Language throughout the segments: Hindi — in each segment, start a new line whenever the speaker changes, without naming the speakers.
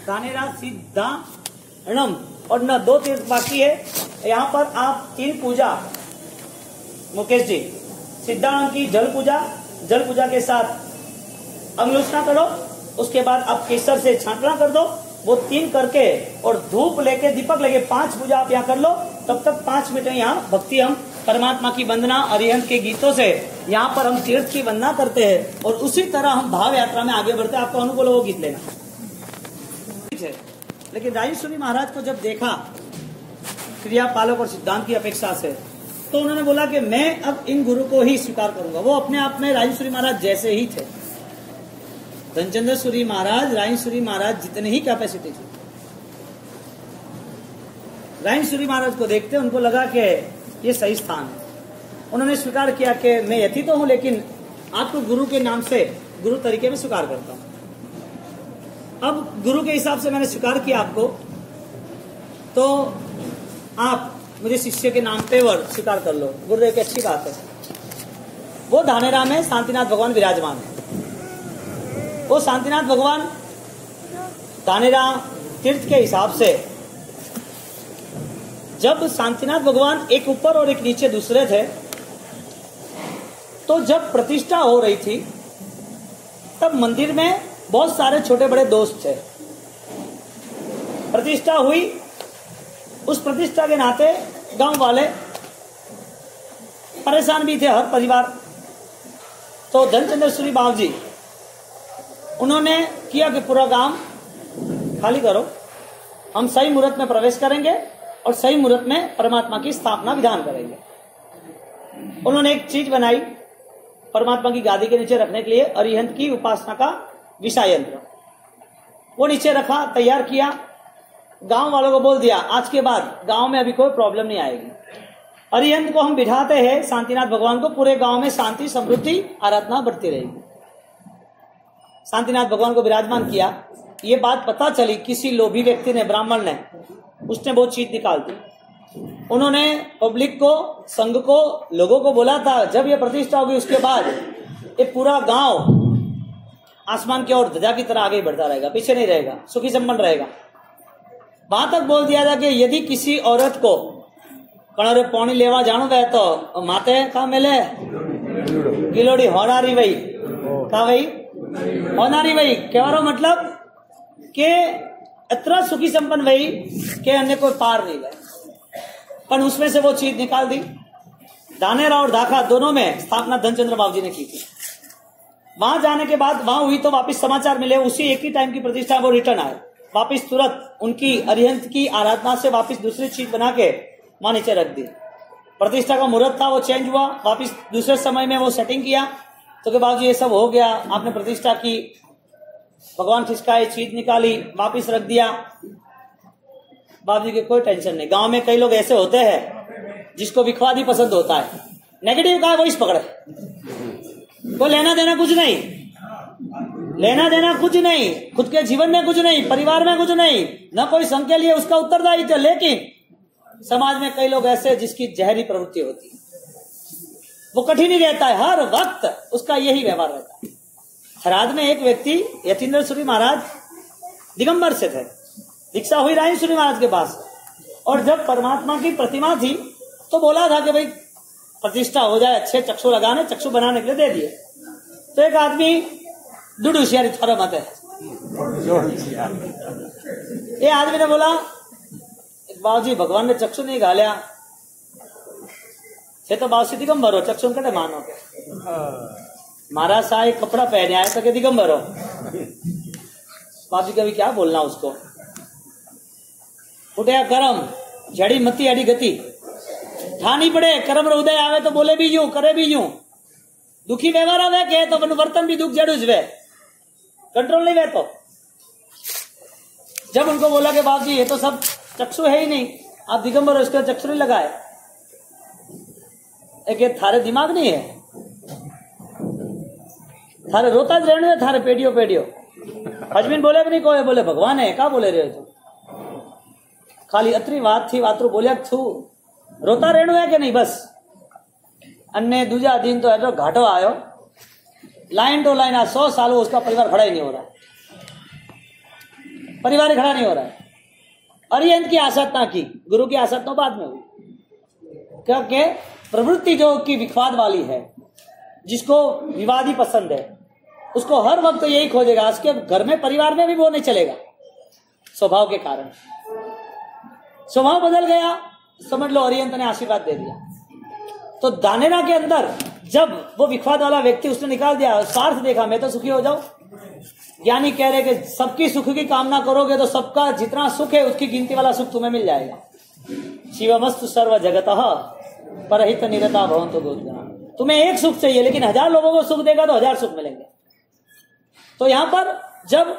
धानेरा सिद्धाणम और न 2 तीर्थ बाकी है। यहाँ पर आप 3 पूजा मुकेश जी, सिद्धाणम की जल पूजा के साथ अंगुष्ठा करो, उसके बाद आप केसर से छांटना कर दो, वो 3 करके और धूप लेके दीपक लेके 5 पूजा आप यहाँ कर लो। तब तक 5 मिनट यहाँ भक्ति हम परमात्मा की वंदना अरिहंत के गीतों से यहाँ पर हम तीर्थ की वंदना करते हैं और उसी तरह हम भाव यात्रा में आगे बढ़ते हैं। आपको अनुकूल वो गीत लेना है। लेकिन राजेश्वरी महाराज को जब देखा क्रिया पालक और सिद्धांत की अपेक्षा से, तो उन्होंने बोला कि मैं अब इन गुरु को ही स्वीकार करूंगा। वो अपने आप में राजेश्वरी महाराज जैसे ही थे। धनचंद्र महाराज राजेश्वरी महाराज जितने ही कैपेसिटी थी। राजेश्वरी महाराज को देखते उनको लगा कि ये सही स्थान है। उन्होंने स्वीकार किया कि मैं यति तो हूं, लेकिन आपको गुरु के नाम से गुरु तरीके में स्वीकार करता हूं। अब गुरु के हिसाब से मैंने स्वीकार किया आपको, तो आप मुझे शिष्य के नाम पे वर स्वीकार कर लो। गुरुदेव की अच्छी बात है। वो धानेरा में शांतिनाथ भगवान विराजमान है। वो शांतिनाथ भगवान धानेरा तीर्थ के हिसाब से, जब शांतिनाथ भगवान एक ऊपर और एक नीचे दूसरे थे, तो जब प्रतिष्ठा हो रही थी तब मंदिर में बहुत सारे छोटे बड़े दोस्त थे। प्रतिष्ठा हुई, उस प्रतिष्ठा के नाते गांव वाले परेशान भी थे, हर परिवार। तो धनचंद्र बाबू जी उन्होंने किया कि पूरा गांव खाली करो, हम सही मुहूर्त में प्रवेश करेंगे और सही मुहूर्त में परमात्मा की स्थापना विधान करेंगे। उन्होंने एक चीज बनाई परमात्मा की गादी के नीचे रखने के लिए, अरिहंत की उपासना का विषय यंत्र। वो नीचे रखा, तैयार किया, गांव वालों को बोल दिया आज के बाद गांव में अभी कोई प्रॉब्लम नहीं आएगी। अरिहंत को हम बिठाते हैं, शांतिनाथ भगवान को, पूरे गांव में शांति समृद्धि आराधना बढ़ती रहेगी। शांतिनाथ भगवान को विराजमान किया। ये बात पता चली किसी लोभी व्यक्ति ने, ब्राह्मण ने, उसने वो चीज निकाल दी। उन्होंने पब्लिक को, संघ को, लोगों को बोला था जब ये प्रतिष्ठा होगी उसके बाद ये पूरा गांव आसमान की ओर ध्वजा की तरह आगे बढ़ता रहेगा, पीछे नहीं रहेगा, सुखी संपन्न रहेगा। वहां तक बोल दिया था कि यदि किसी औरत को कणरे पानी लेवा जानो है तो माते का मिले गिलोड़ी होनारी वही का वही होनारी वही कहवारो मतलब के इतना सुखी संपन्न वही के अन्य कोई पार नहीं गए। पर उसमें से वो चीज निकाल दी। धानेरा और धाखा दोनों में स्थापना धनचंद्र बाबू जी ने की थी। वहां जाने के बाद वहां हुई तो वापस समाचार मिले, उसी एक ही टाइम की प्रतिष्ठा वो रिटर्न आए वापस, तुरंत उनकी अरिहंत की आराधना से वापस दूसरी चीज बना के वहां नीचे रख दी। प्रतिष्ठा का मुहूर्त था, वो चेंज हुआ, वापस दूसरे समय में वो सेटिंग किया। तो के बाबू जी ये सब हो गया, आपने प्रतिष्ठा की, भगवान खिसकाए, चीज निकाली, वापिस रख दिया। बाबू जी के कोई टेंशन नहीं। गांव में कई लोग ऐसे होते हैं जिसको विखवादी पसंद होता है, नेगेटिव का वो इस पकड़े, कोई लेना देना कुछ नहीं, लेना देना कुछ नहीं, खुद के जीवन में कुछ नहीं, परिवार में कुछ नहीं, न कोई संघ के लिए उसका उत्तरदायित्व। लेकिन समाज में कई लोग ऐसे जिसकी जहरी प्रवृत्ति होती है, वो कठिन ही रहता है, हर वक्त उसका यही व्यवहार रहता है। हराद में एक व्यक्ति यतीन्द्र महाराज दिगंबर से थे, दीक्षा हुई राजेश्वरी महाराज के पास, और जब परमात्मा की प्रतिमा थी तो बोला था कि भाई प्रतिष्ठा हो जाए, अच्छे चक्षु लगाने, चक्षु बनाने के लिए दे दिए। तो एक आदमी दुड होशियारी थोड़ा मत है, ये आदमी ने बोला बाबूजी भगवान ने चक्षु नहीं घालिया छे तो बाबू दिगंबर हो, चक्षु कटे मानो के महाराज साहब कपड़ा पहने आए तो के दिगंबर हो। बाबू जी कभी क्या बोलना उसको, उठे कर्म जड़ी मती अड़ी गति ठानी पड़े, कर्म रो उदय आवे तो बोले भी यूं, करे भी यूं, दुखी व्यवहार आवे के तो वर्तन भी दुख जड़ू वे, कंट्रोल नहीं वे। तो जब उनको बोला कि बाबू जी ये तो सब चक्षु है ही नहीं, आप दिगंबर हो, इसका चक्षु नहीं लगाए, एक थारे दिमाग नहीं है, थारे रोता ज रहने, थारे पेडियो पेडियो हजबीन बोले भी नहीं, कोई बोले भगवान है, क्या बोले रहे हो, खाली अतरी बात थी, वातरू बोलिया थू, रोता रहनु है कि नहीं बस। अन्य दूजा दिन तो ऐसा घाटो आयो, लाइन टू लाइन 100 सालों उसका परिवार खड़ा ही नहीं हो रहा। परिवार खड़ा नहीं हो रहा है। अरिहंत की आसाधना की, गुरु की आसाधना बाद में हुई, क्योंकि प्रवृत्ति जो की विवाद वाली है, जिसको विवाद ही पसंद है, उसको हर वक्त तो यही खोजेगा। उसके घर में परिवार में भी वो नहीं चलेगा, स्वभाव के कारण स्वभाव बदल गया, समझ लो अरिहंत ने आशीर्वाद दे दिया। तो दानेरा के अंदर जब वो विवाद वाला व्यक्ति उसने निकाल दिया, स्वार्थ देखा, मैं तो सुखी हो जाऊं। ज्ञानी कह रहे कि सबकी सुख की कामना करोगे तो सबका जितना सुख है उसकी गिनती वाला सुख तुम्हें मिल जाएगा। शिवमस्तु सर्व जगतः परहित निरता भवन्तु दोषगणा। तुम्हें एक सुख चाहिए, लेकिन 1000 लोगों को सुख देगा तो 1000 सुख मिलेंगे। तो यहां पर जब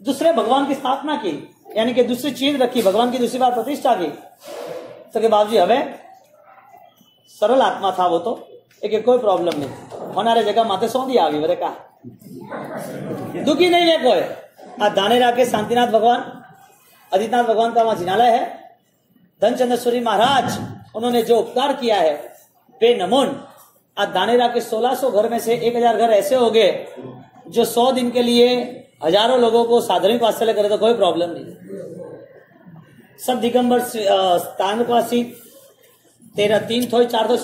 दूसरे भगवान की स्थापना की, यानी कि दूसरी चीज रखी, भगवान की दूसरी बार प्रतिष्ठा की, तो के बाबूजी हमें सरल आत्मा था वो, तो एक कोई प्रॉब्लम नहीं, होनारे जगह माथे सौंधी आवी बरे का दुखी नहीं है कोई। आज धानेरा के शांतिनाथ भगवान, आदित्यनाथ भगवान का वहां जिनालय है। धनचंद्रेश्वरी महाराज उन्होंने जो उपकार किया है बेनमून। आज धानेरा के 1600 घर में से 1000 घर ऐसे हो गए जो 100 दिन के लिए हजारों लोगों को साधारण वात्सल्य करे तो कोई प्रॉब्लम नहीं। सब दिगंबर स्थानवासी 13 3 थोड़ी 4 थोड़ी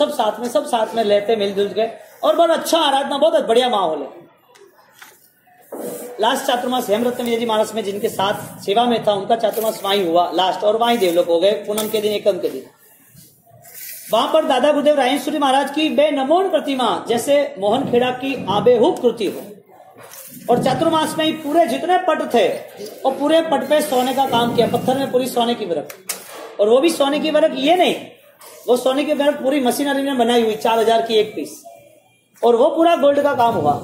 सब साथ में लेते मिलजुल के, और बहुत अच्छा आराधना, बहुत बढ़िया माहौल है। लास्ट चातुर्मास हेमरत्न विजय जी महाराज में जिनके साथ सेवा में था, उनका चातुर्मास वहीं हुआ लास्ट, और वहीं देवलोक हो गए पूनम के दिन, एकम के दिन। वहां पर दादा गुरुदेव रायेश्वरी महाराज की बेनमून प्रतिमा जैसे मोहन खेड़ा की आबेहूब कृति हो, और चातुर्मास में ही पूरे जितने पट थे और पूरे पट पे सोने का काम किया, पत्थर में पूरी सोने की बरक, और वो भी सोने की बरक ये नहीं, वो सोने की बरक पूरी मशीनरी में बनाई हुई 4000 की एक पीस, और वो पूरा गोल्ड का काम हुआ।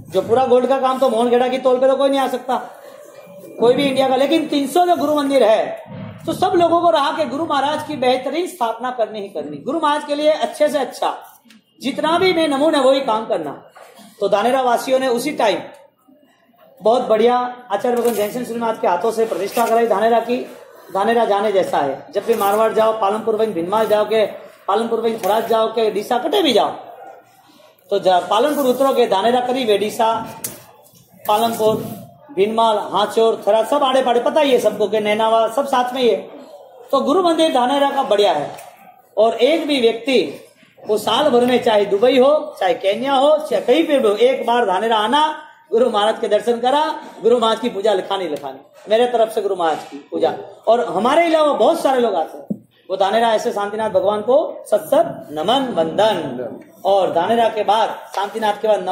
जो पूरा गोल्ड का काम तो मोहन खेड़ा की तौल पे तो कोई नहीं आ सकता, कोई भी इंडिया का। लेकिन 300 जो गुरु मंदिर है, तो सब लोगों को रहा कि गुरु महाराज की बेहतरीन स्थापना करनी ही करनी, गुरु महाराज के लिए अच्छे से अच्छा जितना भी मैं नमूना है वही काम करना। तो दानेरा वासियों ने उसी टाइम बहुत बढ़िया आचार्य भगवान जैन सिंह महाराज के हाथों से प्रतिष्ठा कराई धानेरा की। धानेरा जाने जैसा है, जब भी मारवाड़ जाओ, पालनपुर वहीं भिनमाल जाओ के, पालनपुर वहीं थराज जाओ के, डीसा कटे भी जाओ, तो पालनपुर उतरोगे धानेरा करीब है, डीसा पालनपुर भिनमाल हाचोर थराज सब आड़े पाड़े, पता ही है सबको के नैनावा सब साथ में ही है। तो गुरु मंदिर धानेरा का बढ़िया है। और एक भी व्यक्ति वो साल भर में चाहे दुबई हो, चाहे केन्या हो, चाहे कहीं पे भी, एक बार धानेरा आना, गुरु महाराज के दर्शन करा, गुरु महाराज की पूजा लिखानी मेरे तरफ से गुरु महाराज की पूजा। और हमारे अलावा बहुत सारे लोग आते हैं, वो धानेरा ऐसे शांतिनाथ भगवान को सत्सत नमन वंदन। और धानेरा के बाद शांतिनाथ के बाद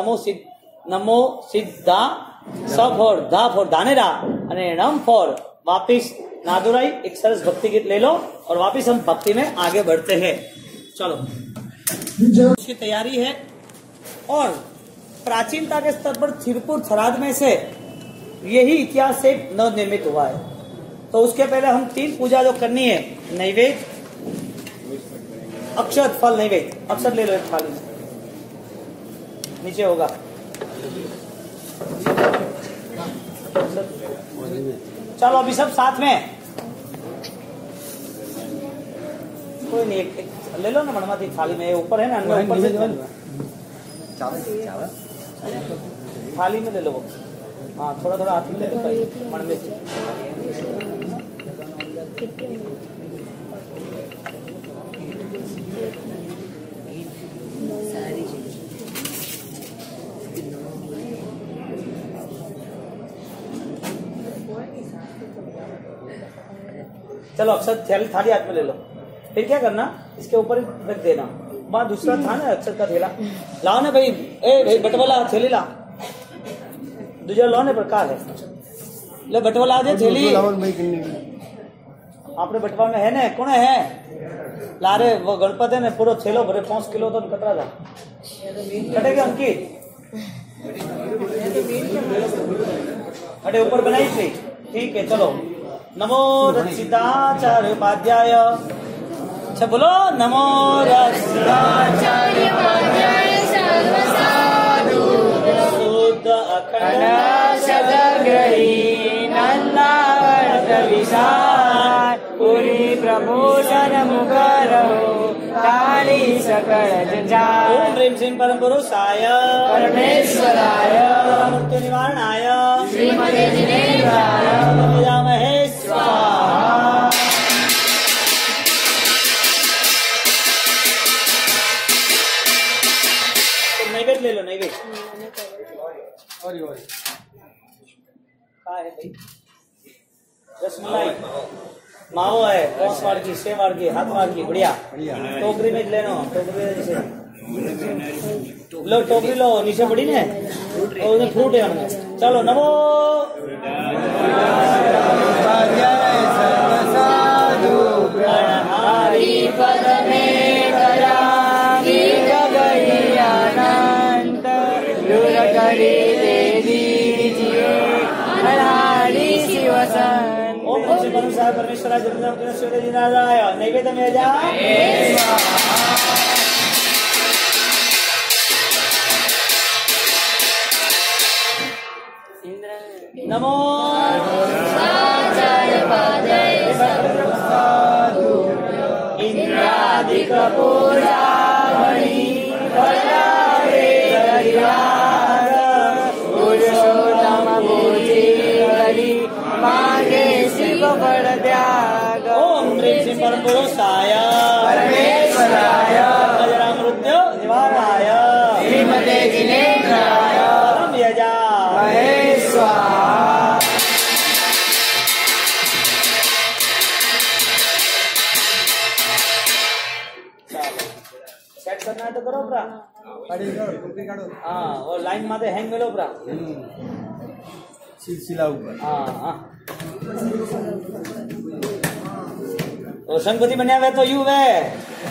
नमो सिद्धा स फॉर धा फॉर धानेरा અને नम फॉर वापिस नादुराई। एक सरस भक्ति गीत ले लो और वापिस हम भक्ति में आगे बढ़ते हैं। चलो, उसकी तैयारी है। और प्राचीनता के स्तर पर थिरपुर थराद में से यही इतिहास से नव निर्मित हुआ है। तो उसके पहले हम 3 पूजा जो करनी है, नैवेद्य, अक्षत, फल, नैवेद्य। अक्षत ले लो एक थाली में, नीचे होगा। चलो अभी सब साथ में, कोई नहीं, एक ले लो ना मणमाती थाली में, ऊपर है ना, ऊपर से थाली में ले लो। हाँ, थोड़ा थोड़ा हाथ में ले लो मन में से। चलो अक्षत थाली हाथ में ले लो। फिर क्या करना, इसके ऊपर रख देना। वहां दूसरा था ना अक्षत का थैला, लाओ ना भाई, ए भाई बटवाला थैली ला, दूसरा लो ने प्रकार है, ले बटवाला दे थैली। आपने बटवा में है ना, कौन है लारे, वो गणपत है ना, पूरा थैलो भरे 5 किलो तो कतरा था, कटेगा अंकित, अरे ऊपर बनाई थी, ठीक है। चलो, नमो रचिताचार्य उपाध्याय, अच्छा बोलो, नमो रचिताचार्य उपाध्याय सर्वसाधु शुद्ध अखंड सदग्रही नंदावर्त विशाल पुरी
प्रभूषण मुखरहो ताली सकल जंजाल।
ओम ह्रीं श्रीं परम पुरुषाय
परमेश्वराय
मृत्यु निवारणाय
श्रीमते जिनेन्द्राय
नमामहे स्वाहा। नैवेद्य ले लो, नैवेद्य
और
क्या है भाई? रसमलाई माओ है, कौन वाड़ की, सेव वाड़ की, हाथ वाड़ की, बढ़िया। टोकरी में लेनो, टोकरी में जैसे लो, टोकरी लो, नीचे पड़ी ने और उसमें फ्रूट है हमने। चलो नमो
हरि पद में करामी गई अनंत दूर करी दे दीजिए हरि शिव संत।
ओम श्री परमेश्वर परमेश्वराय जगन्नाथाय नैवेद्य में जा। नमो
इंद्रादिक पूजा पुरुषोत्तम पूजी हरि मांगे शिव फल त्याग।
ओम ह्रीं श्रीं परम पुरुषाय
परमेश्वराय
अजरा मृत्यु निवारणाय
श्रीमते जिनेन्द्राय
परम यजा
महेश्वरा।
सेट करना है तो करो ब्रा। हाँ वो लाइन माते हैंग मिलो ब्रा।
सिलसिला ऊपर
हाँ तो संगति बन्या वे तो यू वे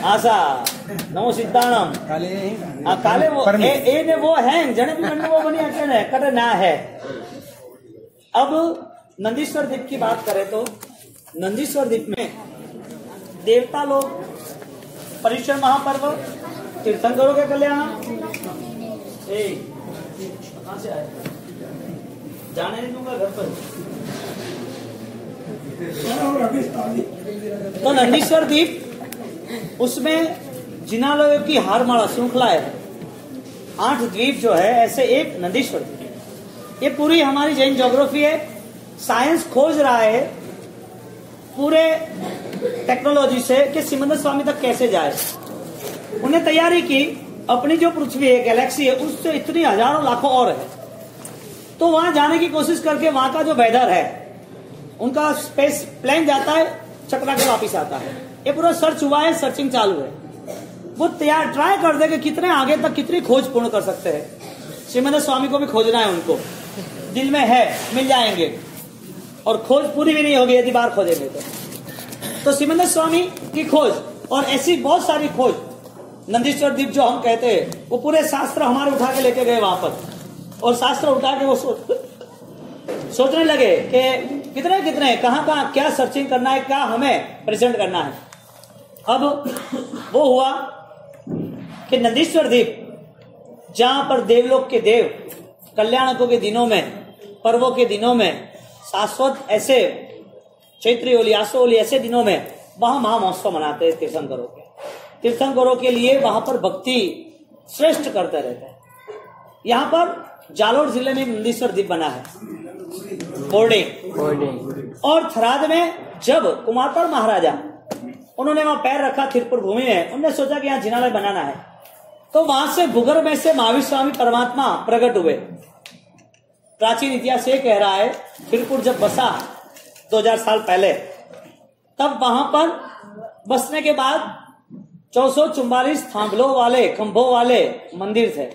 आशा नमो सिद्धाणम
काले
हाँ काले वो ए ने वो हैंग जने भी बनने वो बनिया कहने कटे ना है। अब नंदीश्वर द्वीप की बात करें तो नंदीश्वर द्वीप में देवता लोग परिश्रम महापर्व तीर्थंकरों के कल्याण कहाँ से आए जाने नहीं दूंगा घर पर। तो नंदीश्वर द्वीप उसमें जिनालयों की हारमाला श्रृंखला है। 8 द्वीप जो है ऐसे एक नंदीश्वर द्वीप। ये पूरी हमारी जैन ज्योग्राफी है। साइंस खोज रहा है पूरे टेक्नोलॉजी से कि सिमंदर स्वामी तक कैसे जाए। उन्हें तैयारी की अपनी जो पृथ्वी है गैलेक्सी है उससे इतनी हजारों लाखों और है। तो वहां जाने की कोशिश करके वहां का जो वेदर है उनका स्पेस प्लेन जाता है चकरा के वापिस आता है। ये पूरा सर्च हुआ है, सर्चिंग चालू है। वो तैयार ट्राई कर दे कि कितने आगे तक कितनी खोज पूर्ण कर सकते हैं। सिमंदर स्वामी को भी खोजना है, उनको दिल में है मिल जाएंगे और खोज पूरी भी नहीं होगी यदि बार खोजेंगे तो सिमंदर स्वामी की खोज और ऐसी बहुत सारी खोज नंदीश्वर द्वीप जो हम कहते हैं वो पूरे शास्त्र हमारे उठा के लेके गए वहां पर और शास्त्र उठा के वो सोचने लगे कि कितने कितने कहाँ क्या सर्चिंग करना है, क्या हमें प्रेजेंट करना है। अब वो हुआ कि नंदीश्वर द्वीप जहां पर देवलोक के देव कल्याणकों के दिनों में पर्वों के दिनों में शाश्वत ऐसे चैत्री होली आसो होली ऐसे दिनों में वहां महामहोत्सव मनाते हैं तीर्थंकरों के लिए वहां पर भक्ति श्रेष्ठ करते रहते हैं। यहाँ पर जालोर जिले में नंदीश्वर द्वीप बना है बोर्डिंग और थराद में जब कुमारपाल महाराजा उन्होंने वहां पैर रखा थिरपुर भूमि में उन्होंने सोचा कि यहाँ जिनालय बनाना है। तो वहां से भूगर्भ में से महावीर स्वामी परमात्मा प्रकट हुए। प्राचीन इतिहास ये कह रहा है थिरपुर जब बसा 2000 साल पहले तब वहां पर बसने के बाद 444 थांभलों वाले खंभों वाले मंदिर थे।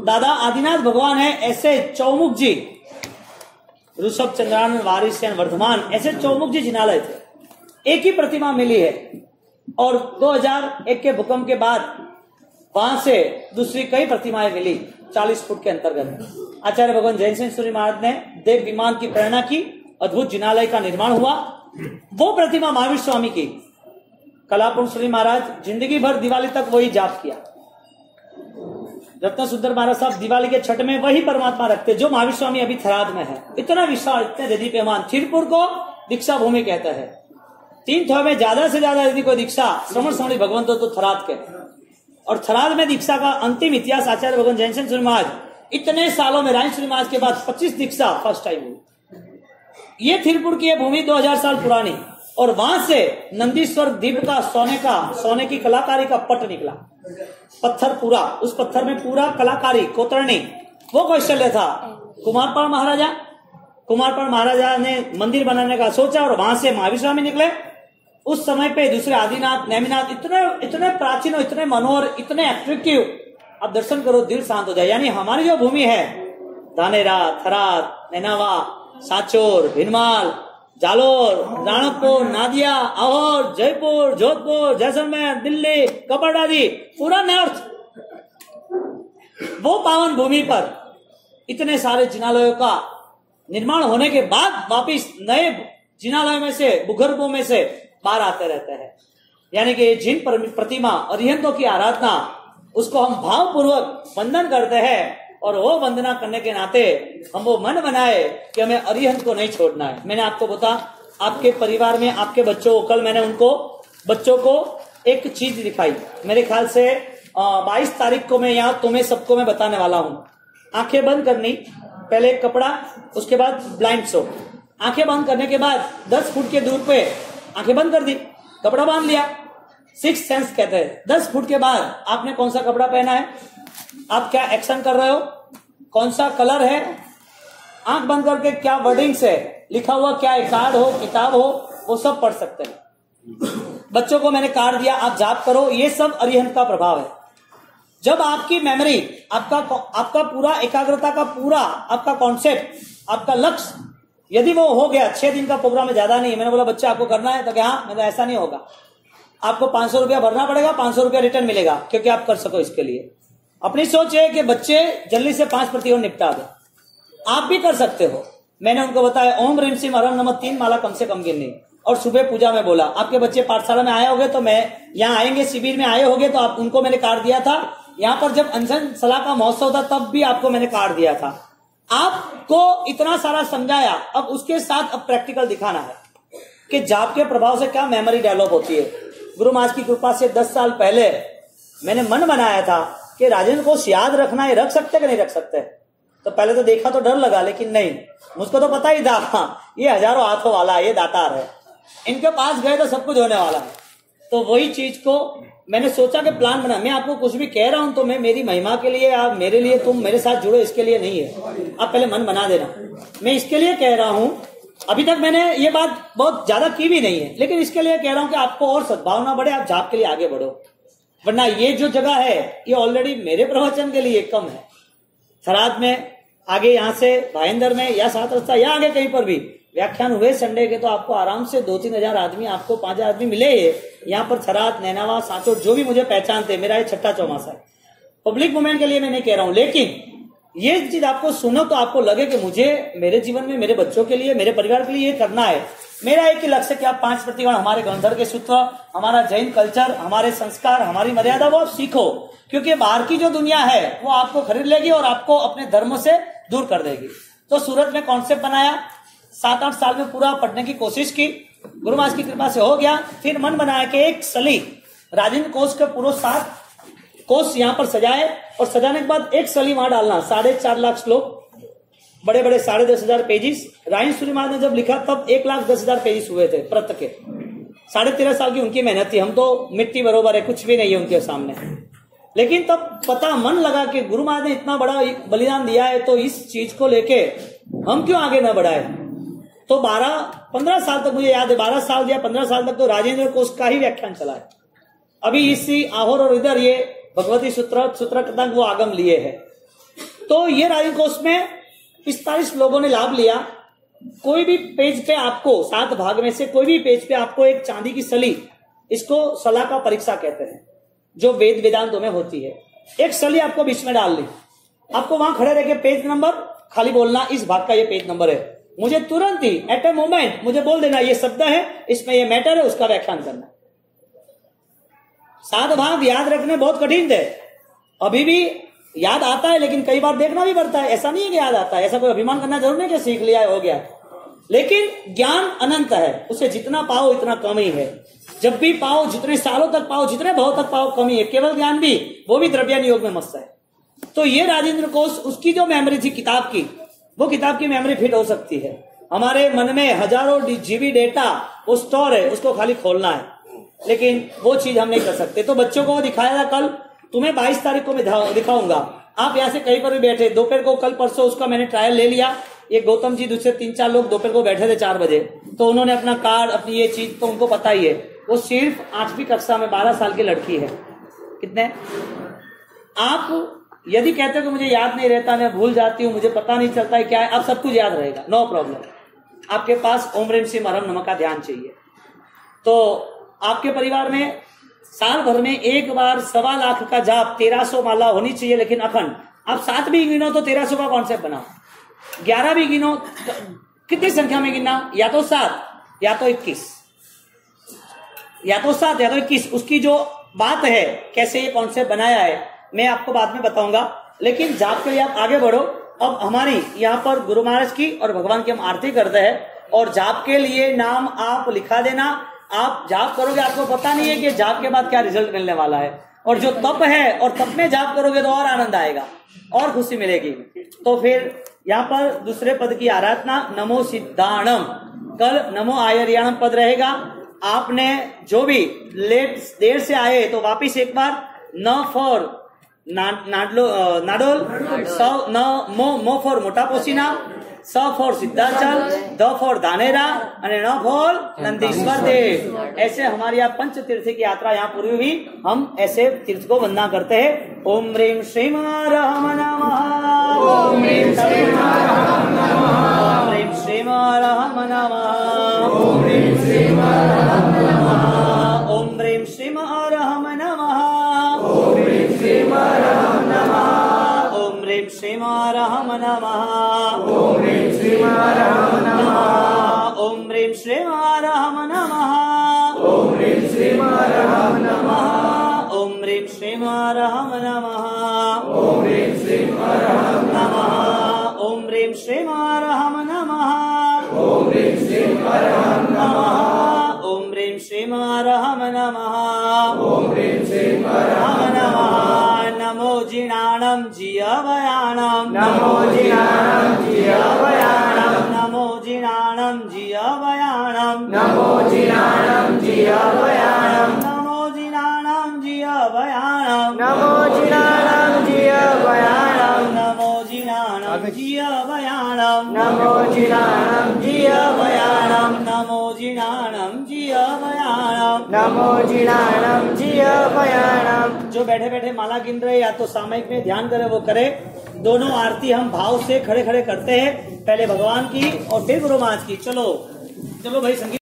दादा आदिनाथ भगवान है ऐसे चौमुख जी ऋषभ चंद्रानंद वारिस वर्धमान ऐसे चौमुख जी जिनालय थे। एक ही प्रतिमा मिली है और 2001 के भूकंप के बाद वहां से दूसरी कई प्रतिमाएं मिली 40 फुट के अंतर्गत। आचार्य भगवान जैन सिंह सूरी महाराज ने देव विमान की प्रेरणा की, अद्भुत जिनालय का निर्माण हुआ। वो प्रतिमा महावीर स्वामी की कलापुर सूरी महाराज जिंदगी भर दिवाली तक वही जाप किया। रत्न सुंदर महाराज साहब दिवाली के छठ में वही परमात्मा रखते जो महावीर स्वामी अभी थराद में है। इतना विशाल इतने दीदीप्यमान थिरपुर को दीक्षा भूमि कहता है। तीन थो में ज्यादा से ज्यादा यदि कोई दीक्षा श्रवण श्रवणी भगवंत हो तो थराद के, और थराद में दीक्षा का अंतिम इतिहास आचार्य भगवान जैनसन सूर्य महाराज इतने सालों में रायन सूर्य महाराज के बाद 25 दीक्षा फर्स्ट टाइम हुई। ये थिरपुर की भूमि 2000 साल पुरानी, और वहां से नंदीश्वर द्वीप का सोने की कलाकारी का पट निकला, पत्थर पूरा, उस पत्थर में पूरा कलाकारी कोतरणी, वो कौशल्य था। कुमारपाल महाराजा ने मंदिर बनाने का सोचा और वहां से महावीर स्वामी निकले। उस समय पे दूसरे आदिनाथ, नेमिनाथ इतने प्राचीन और इतने मनोहर, इतने अट्रैक्टिव, आप दर्शन करो दिल शांत हो जाए। यानी हमारी जो भूमि है धानेरा, थराद, नैनावा, सांचोर, भिनमाल, जालोर, राणकपुर, नादिया, आहोर, जयपुर, जोधपुर, जैसलमेर, दिल्ली, कपड़ादी, पूरा नॉर्थ, वो पावन भूमि पर इतने सारे जिनालयों का निर्माण होने के बाद वापिस नए जिनालयों में से, भूगर्भों में से बाहर आते रहते हैं। यानी कि जिन प्रतिमा अरिहंतों की आराधना, उसको हम भावपूर्वक वंदन करते हैं, और वो वंदना करने के नाते हम वो मन बनाए कि हमें अरिहंत को नहीं छोड़ना है। मैंने आपको बता, आपके परिवार में आपके बच्चों को, कल मैंने बच्चों को एक चीज दिखाई, मेरे ख्याल से 22 तारीख को मैं यहाँ तुम्हें सबको मैं बताने वाला हूँ। आंखें बंद करनी, पहले एक कपड़ा, उसके बाद ब्लाइंड शो। आंखें बंद करने के बाद 10 फुट के दूर पे आंखें बंद कर दी, कपड़ा बांध लिया, 6 सेंस कहते हैं। 10 फुट के बाद आपने कौन सा कपड़ा पहना है, आप क्या एक्शन कर रहे हो, कौन सा कलर है, आंख बंद करके क्या वर्डिंग्स है, लिखा हुआ क्या है, कार्ड हो, किताब हो, वो सब पढ़ सकते हैं। बच्चों को मैंने कार्ड दिया, आप जाप करो, ये सब अरिहंत का प्रभाव है। जब आपकी मेमोरी, आपका पूरा एकाग्रता का पूरा आपका कॉन्सेप्ट, आपका लक्ष्य यदि वो हो गया, 6 दिन का प्रोग्राम है, ज्यादा नहीं। मैंने बोला बच्चा आपको करना है, तो क्या हाँ, मैं ऐसा नहीं होगा, आपको 500 रुपया भरना पड़ेगा, 500 रुपया रिटर्न मिलेगा, क्योंकि आप कर सको। इसके लिए अपनी सोच है कि बच्चे जल्दी से 5% निपटा दे, आप भी कर सकते हो। मैंने उनको बताया ओम ह्रीम सिंह अरम नमः 3 माला कम से कम गिननी, और सुबह पूजा में बोला। आपके बच्चे पाठशाला में आए होंगे तो मैं यहाँ आएंगे, शिविर में आए होंगे तो आप उनको मैंने कार्ड दिया था। यहाँ पर जब अनशन सलाह का महोत्सव था तब भी आपको मैंने कार्ड दिया था। आपको इतना सारा समझाया, अब उसके साथ अब प्रैक्टिकल दिखाना है कि जाप के प्रभाव से क्या मेमोरी डेवलप होती है। गुरु महाराज की कृपा से 10 साल पहले मैंने मन बनाया था कि राजेंद्र को याद रखना है, रख सकते कि नहीं रख सकते। तो पहले तो देखा तो डर लगा, लेकिन नहीं, मुझको तो पता ही था ये हजारों हाथों वाला, ये दातार है, इनके पास गए तो सब कुछ होने वाला है। तो वही चीज को मैंने सोचा कि प्लान बना। मैं आपको कुछ भी कह रहा हूं तो मैं मेरी महिमा के लिए, आप मेरे लिए, तुम मेरे साथ जुड़ो, इसके लिए नहीं है। आप पहले मन बना देना, मैं इसके लिए कह रहा हूं। अभी तक मैंने ये बात बहुत ज्यादा की भी नहीं है, लेकिन इसके लिए कह रहा हूं कि आपको और सद्भावना बढ़े, आप जाप के लिए आगे बढ़ो। वरना ये जो जगह है ये ऑलरेडी मेरे प्रवचन के लिए कम है। थराद में आगे, यहाँ से भाईंदर में या 7 रास्ता या आगे कहीं पर भी व्याख्यान हुए संडे के, तो आपको आराम से 2-3 हजार आदमी, आपको 5 हजार आदमी मिले। यहाँ पर थराद, नैनावा, सांचोर जो भी मुझे पहचानते, मेरा ये 6ठा चौमासा है। पब्लिक मूवमेंट के लिए मैं नहीं कह रहा हूं, लेकिन ये चीज आपको सुनो तो आपको लगे कि मुझे मेरे जीवन में, मेरे बच्चों के लिए, मेरे परिवार के लिए ये करना है। मेरा एक ही लक्ष्य कि आप 5 प्रतिगण हमारे गंधर्व के सूत्र, हमारा जैन कल्चर, हमारे संस्कार, हमारी मर्यादा, वो आप सीखो। क्योंकि बाहर की जो दुनिया है वो आपको खरीद लेगी और आपको अपने धर्म से दूर कर देगी। तो सूरत में कॉन्सेप्ट बनाया, 7-8 साल में पूरा पढ़ने की कोशिश की, गुरु महाराज की कृपा से हो गया। फिर मन बनाया कि एक सली राजेंद्र कोष के पूरा 7 कोष यहाँ पर सजाए, और सजाने के बाद एक सली वहां डालना। 4.5 लाख श्लोक, बड़े बड़े 10,500 पेजिस। रायन सूर्य महाराज ने जब लिखा तब 1,10,000 पेजिस हुए थे प्रत के। 13.5 साल की उनकी मेहनत थी, हम तो मिट्टी बरोबर है, कुछ भी नहीं है उनके सामने। लेकिन तब पता मन लगा कि गुरु महाराज ने इतना बड़ा बलिदान दिया है, तो इस चीज को लेके हम क्यों आगे न बढ़ाए। तो 12-15 साल तक, मुझे याद है 12 साल या 15 साल तक तो राजेंद्र कोष का ही व्याख्यान चला है। अभी इसी आहोर और इधर ये भगवती सूत्र कथांग वो आगम लिए है। तो ये राजेंद्र कोष में 45 लोगों ने लाभ लिया। कोई भी पेज पे आपको 7 भाग में से कोई भी पेज पे आपको एक चांदी की सली, इसको सला का परीक्षा कहते हैं, जो वेद वेदांतों में होती है, एक सली आपको बीच में डाल ली। आपको वहां खड़े रह के पेज नंबर खाली बोलना, इस भाग का ये पेज नंबर है। मुझे तुरंत ही एट ए मोमेंट मुझे बोल देना ये शब्द है, इसमें ये मैटर है, उसका व्याख्यान करना। 7 भाग याद रखने बहुत कठिन थे, अभी भी याद आता है, लेकिन कई बार देखना भी पड़ता है। ऐसा नहीं है कि याद आता है, ऐसा कोई अभिमान करना जरूर नहीं कि सीख लिया है हो गया। लेकिन ज्ञान अनंत है, उसे जितना पाओ इतना कम ही है। जब भी पाओ, जितने सालों तक पाओ, जितने भाव तक पाओ, कम ही है। केवल ज्ञान भी, वो भी द्रव्यान योग में मस्त है। तो ये राजेंद्र कोश, उसकी जो मेमोरी थी किताब की, वो किताब की मेमोरी फिट हो सकती है। हमारे मन में हजारों जीबी डेटा वो स्टोर है, उसको खाली खोलना है, लेकिन वो चीज हम नहीं कर सकते। तो बच्चों को दिखाया था कल, तुम्हें 22 तारीख को मैं दिखाऊंगा। आप यहाँ से कहीं पर भी बैठे, दोपहर को कल परसों उसका मैंने ट्रायल ले लिया। ये गौतम जी, दूसरे 3-4 लोग दोपहर को बैठे थे 4 बजे, तो उन्होंने अपना कार्ड, अपनी ये चीज तो उनको पता ही है। वो सिर्फ 8वीं कक्षा में 12 साल की लड़की है। कितने? आप यदि कहते हो कि मुझे याद नहीं रहता, मैं भूल जाती हूँ, मुझे पता नहीं चलता है क्या है, अब सब कुछ याद रहेगा, नो प्रॉब्लम। आपके पास ओम ह्रीम श्रीम हरम नमः का ध्यान चाहिए। तो आपके परिवार में साल भर में एक बार 1.25 लाख का जाप 1300 माला होनी चाहिए, लेकिन अखंड। आप 7 भी गिनो तो 1300 का कॉन्सेप्ट बनाओ, 11 भी गिनो, कितनी संख्या में गिनना? या तो 7 या तो 21, या तो 7 या तो 21। उसकी जो बात है, कैसे ये कॉन्सेप्ट बनाया है, मैं आपको बाद में बताऊंगा। लेकिन जाप के लिए आप आगे बढ़ो। अब हमारी यहाँ पर गुरु महाराज की और भगवान की हम आरती करते हैं, और जाप के लिए नाम आप लिखा देना। आप जाप करोगे, आपको पता नहीं है कि जाप के बाद क्या रिजल्ट मिलने वाला है। और जो तप है, और तप में जाप करोगे तो और आनंद आएगा और खुशी मिलेगी। तो फिर यहाँ पर दूसरे पद की आराधना, नमो सिद्धाणम। कल नमो आयर्याणम पद रहेगा। आपने जो भी देर से आए तो वापिस एक बार, न फॉर नाडोल, मो फॉर मोटा पोसीना, स for Siddhachal, the for Dhanera, न फॉर नंदीश्वर देव। ऐसे हमारी यहाँ पंच तीर्थ की यात्रा यहाँ पूरी हुई। हम ऐसे तीर्थ को वंदना करते हैं। ओम ह्रीम श्रीम राम नमः, ओम ह्रीम श्रीम राम नमः, ओम ह्रीम श्रीम राम नमः, ओम ह्रीम श्रीम राम नमः, ओम ह्रीम श्रीम राम नमः, ओम ह्रीम श्रीम राम नमः, ओम ह्रीम श्रीम राम नमः, ओम ह्रीम श्रीम राम नमः, ओम ह्रीम श्रीम राम नमः, ओम ह्रीम श्रीम राम नमः, ओम ह्रीम श्रीम राम नमः, ओम ह्रीम श्रीम राम नमः, ओम ह्रीम श्रीम राम नमः, ओम ह्रीम श्रीम राम नमः, ओम ह्रीम श्रीम राम नमः, ओम ह्रीम श्रीम राम नमः। नमो जिनाणं जियवयाणं, नमो जिनाणं जियवयाणं, नमो जिनाणं जियवयाणं, नमो जिनाणं जियवयाणं, नमो जिनाणं जियवयाणं, नमो जिनाणं जियवयाणं, नमो जिनाणं जियवयाणं, नमो जिनाणं जियवयाणं, नमो जिनाणं जियवयाणं, नमो जिनाणं जियवयाणं। जो बैठे बैठे माला गिन रहे, या तो सामयिक में ध्यान करे वो करे। दोनों आरती हम भाव से खड़े खड़े करते हैं, पहले भगवान की और फिर गुरु महाराज की। चलो चलो भाई, संगीत